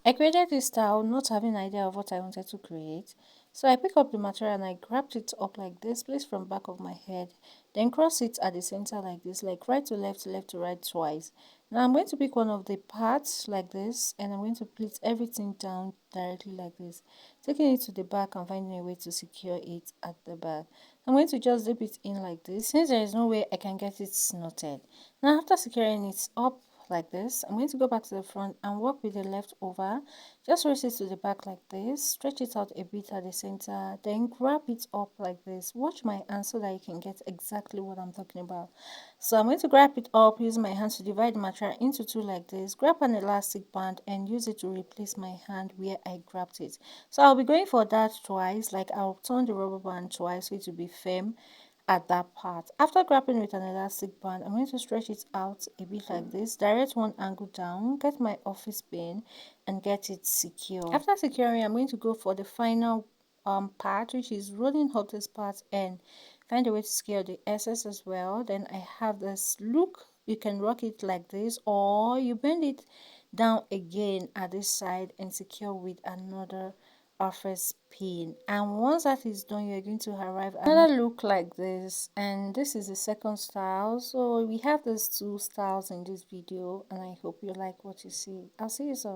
I created this style not having an idea of what I wanted to create. So I pick up the material and I grabbed it up like this, place from back of my head, then cross it at the center like this, like right to left to right twice. Now I'm going to pick one of the parts like this and I'm going to pleat everything down directly like this, taking it to the back and finding a way to secure it at the back. I'm going to just dip it in like this since there is no way I can get it knotted. Now after securing it up like this, I'm going to go back to the front and work with the leftover. Just raise it to the back like this, stretch it out a bit at the center, then grab it up like this. Watch my hand so that you can get exactly what I'm talking about. So I'm going to grab it up using my hands to divide the material into two like this, grab an elastic band and use it to replace my hand where I grabbed it. So I'll be going for that twice, like I'll turn the rubber band twice so it will be firm at that part. After grabbing with an elastic band, I'm going to stretch it out a bit like this, direct one angle down, get my office pin and get it secure. After securing, I'm going to go for the final part, which is rolling up this part and find a way to secure the excess as well. Then I have this look. You can rock it like this or you bend it down again at this side and secure with another office pin. And once that is done, you're going to arrive at another look like this, and this is the second style. So we have these two styles in this video and I hope you like what you see. I'll see you soon.